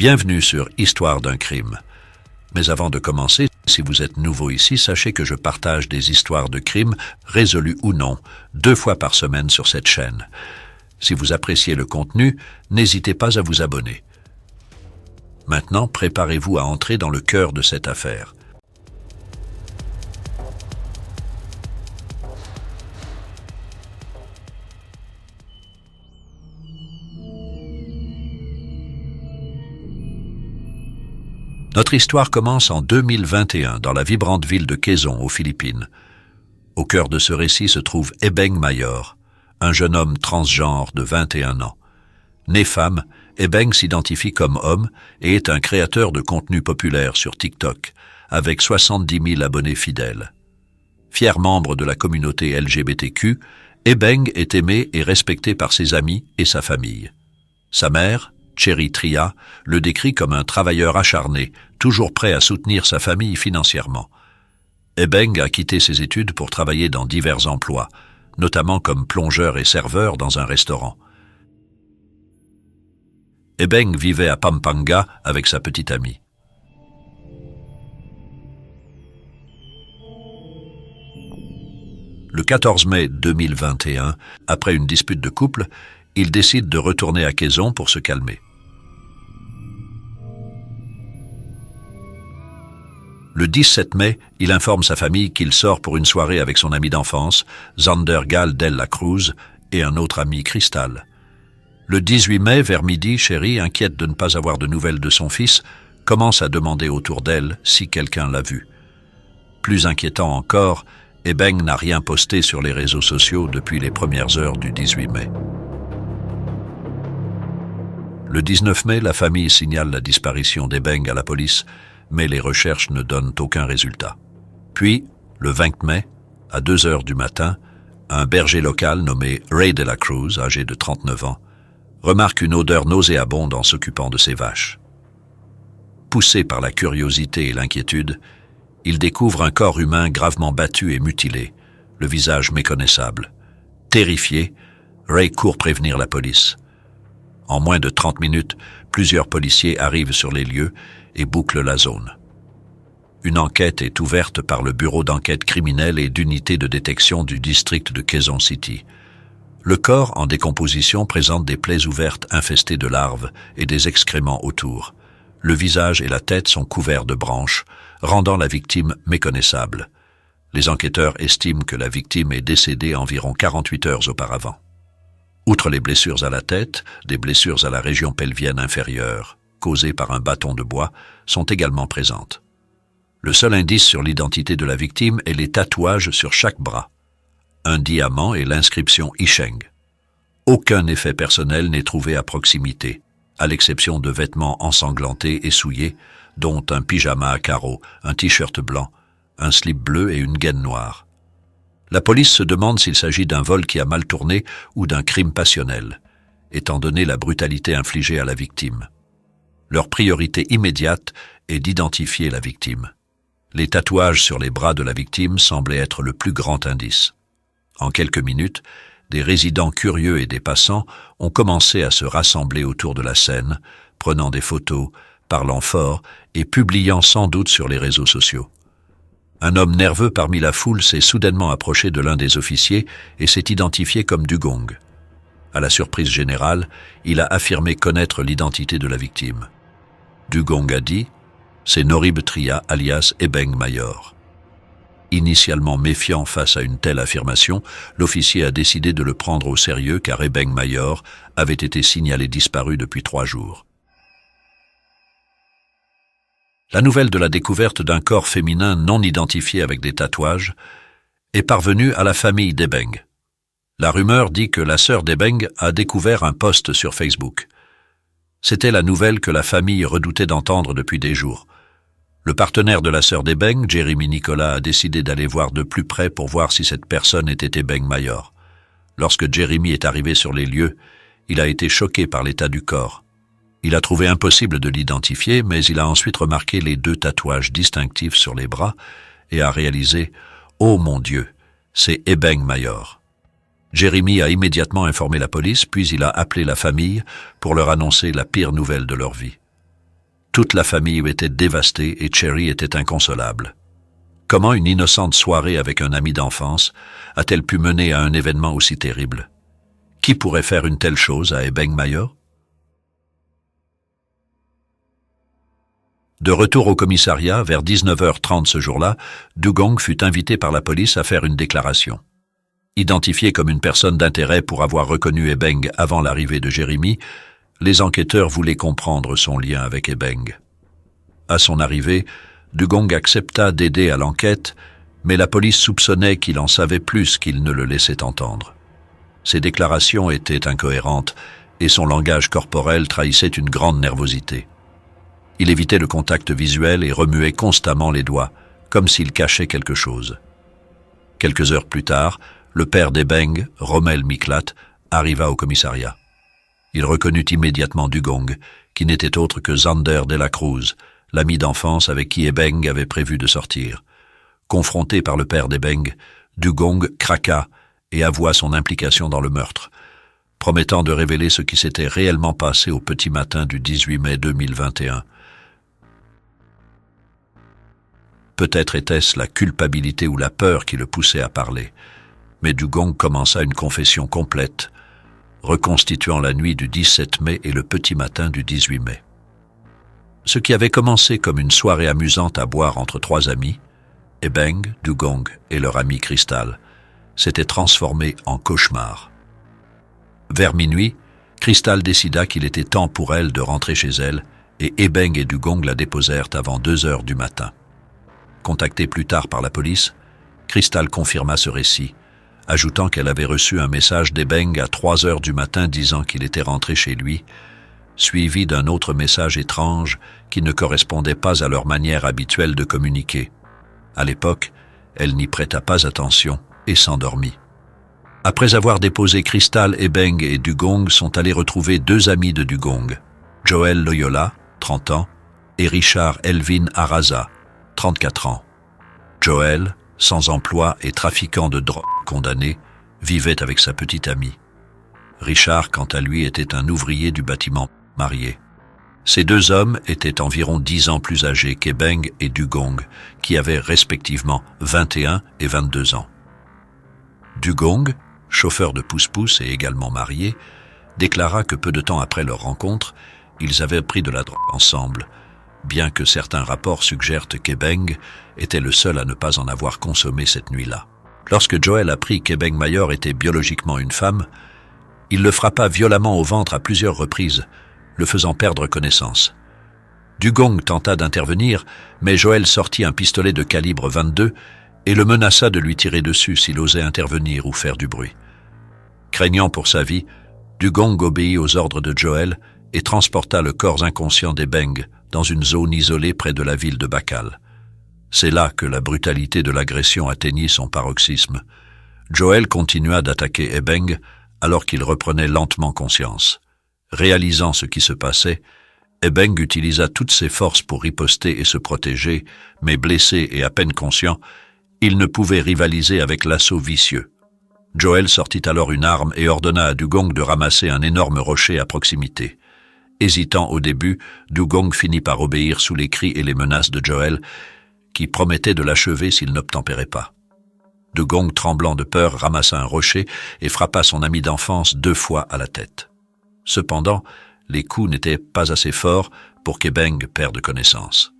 Bienvenue sur Histoire d'un crime. Mais avant de commencer, si vous êtes nouveau ici, sachez que je partage des histoires de crimes, résolus ou non, 2 fois par semaine sur cette chaîne. Si vous appréciez le contenu, n'hésitez pas à vous abonner. Maintenant, préparez-vous à entrer dans le cœur de cette affaire. Notre histoire commence en 2021 dans la vibrante ville de Quezon, aux Philippines. Au cœur de ce récit se trouve Ebeng Mayor, un jeune homme transgenre de 21 ans. Né femme, Ebeng s'identifie comme homme et est un créateur de contenu populaire sur TikTok, avec 70 000 abonnés fidèles. Fier membre de la communauté LGBTQ, Ebeng est aimé et respecté par ses amis et sa famille. Sa mère, Cherry Tria, le décrit comme un travailleur acharné, toujours prêt à soutenir sa famille financièrement. Ebeng a quitté ses études pour travailler dans divers emplois, notamment comme plongeur et serveur dans un restaurant. Ebeng vivait à Pampanga avec sa petite amie. Le 14 mai 2021, après une dispute de couple, il décide de retourner à Quezon pour se calmer. Le 17 mai, il informe sa famille qu'il sort pour une soirée avec son ami d'enfance, Zander Gal de la Cruz, et un autre ami, Cristal. Le 18 mai, vers midi, Cherry, inquiète de ne pas avoir de nouvelles de son fils, commence à demander autour d'elle si quelqu'un l'a vu. Plus inquiétant encore, Ebeng n'a rien posté sur les réseaux sociaux depuis les premières heures du 18 mai. Le 19 mai, la famille signale la disparition d'Ebeng à la police, mais les recherches ne donnent aucun résultat. Puis, le 20 mai, à 2 heures du matin, un berger local nommé Ray de la Cruz, âgé de 39 ans, remarque une odeur nauséabonde en s'occupant de ses vaches. Poussé par la curiosité et l'inquiétude, il découvre un corps humain gravement battu et mutilé, le visage méconnaissable. Terrifié, Ray court prévenir la police. En moins de 30 minutes, plusieurs policiers arrivent sur les lieux et bouclent la zone. Une enquête est ouverte par le bureau d'enquête criminelle et d'unité de détection du district de Quezon City. Le corps en décomposition présente des plaies ouvertes infestées de larves et des excréments autour. Le visage et la tête sont couverts de branches, rendant la victime méconnaissable. Les enquêteurs estiment que la victime est décédée environ 48 heures auparavant. Outre les blessures à la tête, des blessures à la région pelvienne inférieure, causées par un bâton de bois, sont également présentes. Le seul indice sur l'identité de la victime est les tatouages sur chaque bras. Un diamant et l'inscription Isheng. Aucun effet personnel n'est trouvé à proximité, à l'exception de vêtements ensanglantés et souillés, dont un pyjama à carreaux, un t-shirt blanc, un slip bleu et une gaine noire. La police se demande s'il s'agit d'un vol qui a mal tourné ou d'un crime passionnel, étant donné la brutalité infligée à la victime. Leur priorité immédiate est d'identifier la victime. Les tatouages sur les bras de la victime semblaient être le plus grand indice. En quelques minutes, des résidents curieux et des passants ont commencé à se rassembler autour de la scène, prenant des photos, parlant fort et publiant sans doute sur les réseaux sociaux. Un homme nerveux parmi la foule s'est soudainement approché de l'un des officiers et s'est identifié comme Dugong. À la surprise générale, il a affirmé connaître l'identité de la victime. Dugong a dit « C'est Norib Tria alias Ebeng Mayor ». Initialement méfiant face à une telle affirmation, l'officier a décidé de le prendre au sérieux car Ebeng Mayor avait été signalé disparu depuis 3 jours. La nouvelle de la découverte d'un corps féminin non identifié avec des tatouages est parvenue à la famille d'Ebeng. La rumeur dit que la sœur d'Ebeng a découvert un post sur Facebook. C'était la nouvelle que la famille redoutait d'entendre depuis des jours. Le partenaire de la sœur d'Ebeng, Jeremy Nicolas, a décidé d'aller voir de plus près pour voir si cette personne était Ebeng Mayor. Lorsque Jeremy est arrivé sur les lieux, il a été choqué par l'état du corps. Il a trouvé impossible de l'identifier, mais il a ensuite remarqué les 2 tatouages distinctifs sur les bras et a réalisé « Oh mon Dieu, c'est Ebeng Mayor ». Jeremy a immédiatement informé la police, puis il a appelé la famille pour leur annoncer la pire nouvelle de leur vie. Toute la famille était dévastée et Cherry était inconsolable. Comment une innocente soirée avec un ami d'enfance a-t-elle pu mener à un événement aussi terrible? Qui pourrait faire une telle chose à Ebeng-Mayor? De retour au commissariat, vers 19h30 ce jour-là, Dugong fut invité par la police à faire une déclaration. Identifié comme une personne d'intérêt pour avoir reconnu Ebeng avant l'arrivée de Jérémy, les enquêteurs voulaient comprendre son lien avec Ebeng. À son arrivée, Dugong accepta d'aider à l'enquête, mais la police soupçonnait qu'il en savait plus qu'il ne le laissait entendre. Ses déclarations étaient incohérentes et son langage corporel trahissait une grande nervosité. Il évitait le contact visuel et remuait constamment les doigts, comme s'il cachait quelque chose. Quelques heures plus tard, le père d'Ebeng, Rommel Miklat, arriva au commissariat. Il reconnut immédiatement Dugong, qui n'était autre que Zander de la Cruz, l'ami d'enfance avec qui Ebeng avait prévu de sortir. Confronté par le père d'Ebeng, Dugong craqua et avoua son implication dans le meurtre, promettant de révéler ce qui s'était réellement passé au petit matin du 18 mai 2021. Peut-être était-ce la culpabilité ou la peur qui le poussait à parler, mais Dugong commença une confession complète, reconstituant la nuit du 17 mai et le petit matin du 18 mai. Ce qui avait commencé comme une soirée amusante à boire entre trois amis, Ebeng, Dugong et leur ami Crystal, s'était transformé en cauchemar. Vers minuit, Crystal décida qu'il était temps pour elle de rentrer chez elle et Ebeng et Dugong la déposèrent avant 2 heures du matin. Contactée plus tard par la police, Crystal confirma ce récit, ajoutant qu'elle avait reçu un message d'Ebeng à 3 heures du matin disant qu'il était rentré chez lui, suivi d'un autre message étrange qui ne correspondait pas à leur manière habituelle de communiquer. À l'époque, elle n'y prêta pas attention et s'endormit. Après avoir déposé Crystal, Ebeng et Dugong sont allés retrouver 2 amis de Dugong, Joel Loyola, 30 ans, et Richard Elvin Araza, 34 ans. Joel, sans emploi et trafiquant de drogue condamné, vivait avec sa petite amie. Richard, quant à lui, était un ouvrier du bâtiment, marié. Ces 2 hommes étaient environ 10 ans plus âgés qu'Ebeng et Dugong, qui avaient respectivement 21 et 22 ans. Dugong, chauffeur de pousse-pousse et également marié, déclara que peu de temps après leur rencontre, ils avaient pris de la drogue ensemble, bien que certains rapports suggèrent qu'Ebeng était le seul à ne pas en avoir consommé cette nuit-là. Lorsque Joel apprit qu'Ebeng-Mayor était biologiquement une femme, il le frappa violemment au ventre à plusieurs reprises, le faisant perdre connaissance. Dugong tenta d'intervenir, mais Joel sortit un pistolet de calibre 22 et le menaça de lui tirer dessus s'il osait intervenir ou faire du bruit. Craignant pour sa vie, Dugong obéit aux ordres de Joel et transporta le corps inconscient d'Ebeng dans une zone isolée près de la ville de Bakal. C'est là que la brutalité de l'agression atteignit son paroxysme. Joel continua d'attaquer Ebeng alors qu'il reprenait lentement conscience. Réalisant ce qui se passait, Ebeng utilisa toutes ses forces pour riposter et se protéger, mais blessé et à peine conscient, il ne pouvait rivaliser avec l'assaut vicieux. Joel sortit alors une arme et ordonna à Dugong de ramasser un énorme rocher à proximité. Hésitant au début, Dugong finit par obéir sous les cris et les menaces de Joel, qui promettait de l'achever s'il n'obtempérait pas. Dugong, tremblant de peur, ramassa un rocher et frappa son ami d'enfance 2 fois à la tête. Cependant, les coups n'étaient pas assez forts pour qu'Ebeng perde connaissance.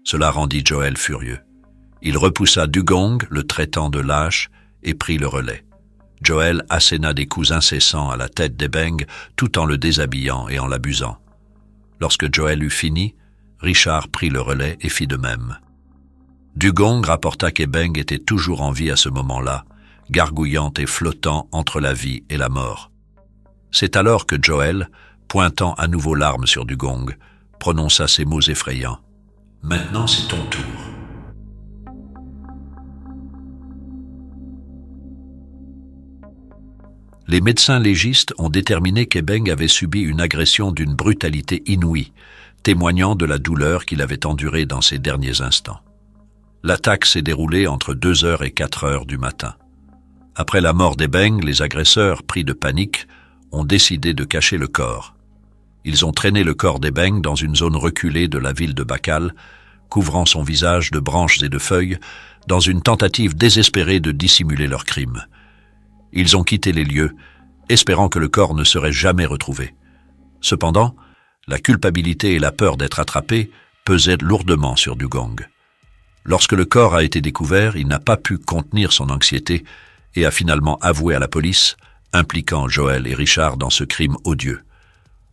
Cela rendit Joel furieux. Il repoussa Dugong, le traitant de lâche, et prit le relais. Joel asséna des coups incessants à la tête d'Ebeng tout en le déshabillant et en l'abusant. Lorsque Joel eut fini, Richard prit le relais et fit de même. Dugong rapporta qu'Ebeng était toujours en vie à ce moment-là, gargouillant et flottant entre la vie et la mort. C'est alors que Joel, pointant à nouveau l'arme sur Dugong, prononça ces mots effrayants. « Maintenant c'est ton tour. » Les médecins légistes ont déterminé qu'Ebeng avait subi une agression d'une brutalité inouïe, témoignant de la douleur qu'il avait endurée dans ses derniers instants. L'attaque s'est déroulée entre 2 heures et 4 heures du matin. Après la mort d'Ebeng, les agresseurs, pris de panique, ont décidé de cacher le corps. Ils ont traîné le corps d'Ebeng dans une zone reculée de la ville de Bakal, couvrant son visage de branches et de feuilles, dans une tentative désespérée de dissimuler leur crime. Ils ont quitté les lieux, espérant que le corps ne serait jamais retrouvé. Cependant, la culpabilité et la peur d'être attrapé pesaient lourdement sur Dugong. Lorsque le corps a été découvert, il n'a pas pu contenir son anxiété et a finalement avoué à la police, impliquant Joel et Richard dans ce crime odieux.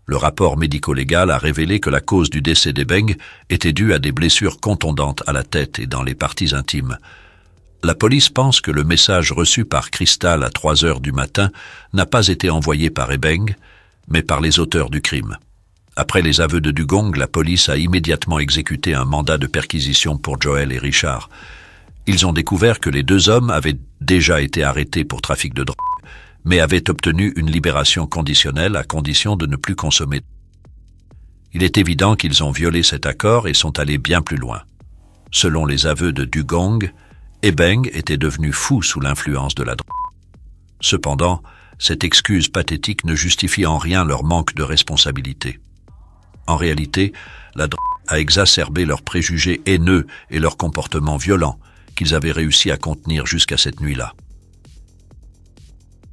Le rapport médico-légal a révélé que la cause du décès d'Ebeng était due à des blessures contondantes à la tête et dans les parties intimes. La police pense que le message reçu par Crystal à 3 heures du matin n'a pas été envoyé par Ebeng, mais par les auteurs du crime. Après les aveux de Dugong, la police a immédiatement exécuté un mandat de perquisition pour Joel et Richard. Ils ont découvert que les 2 hommes avaient déjà été arrêtés pour trafic de drogue, mais avaient obtenu une libération conditionnelle à condition de ne plus consommer. Il est évident qu'ils ont violé cet accord et sont allés bien plus loin. Selon les aveux de Dugong, Ebeng était devenu fou sous l'influence de la drogue. Cependant, cette excuse pathétique ne justifie en rien leur manque de responsabilité. En réalité, la drogue a exacerbé leurs préjugés haineux et leur comportement violent qu'ils avaient réussi à contenir jusqu'à cette nuit-là.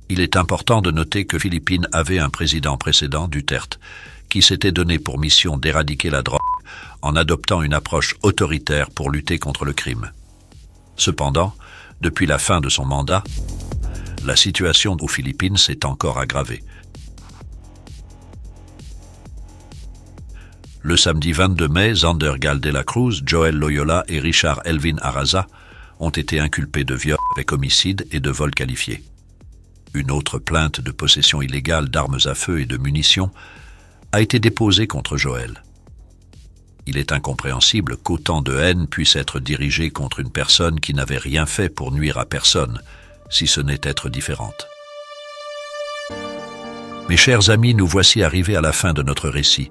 Il est important de noter que Philippines avait un président précédent, Duterte, qui s'était donné pour mission d'éradiquer la drogue en adoptant une approche autoritaire pour lutter contre le crime. Cependant, depuis la fin de son mandat, la situation aux Philippines s'est encore aggravée. Le samedi 22 mai, Zander Gal de la Cruz, Joel Loyola et Richard Elvin Araza ont été inculpés de viol avec homicide et de vol qualifié. Une autre plainte de possession illégale d'armes à feu et de munitions a été déposée contre Joel. Il est incompréhensible qu'autant de haine puisse être dirigée contre une personne qui n'avait rien fait pour nuire à personne, si ce n'est être différente. Mes chers amis, nous voici arrivés à la fin de notre récit.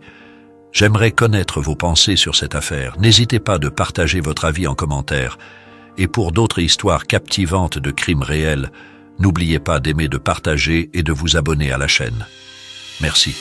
J'aimerais connaître vos pensées sur cette affaire. N'hésitez pas de partager votre avis en commentaire. Et pour d'autres histoires captivantes de crimes réels, n'oubliez pas d'aimer, de partager et de vous abonner à la chaîne. Merci.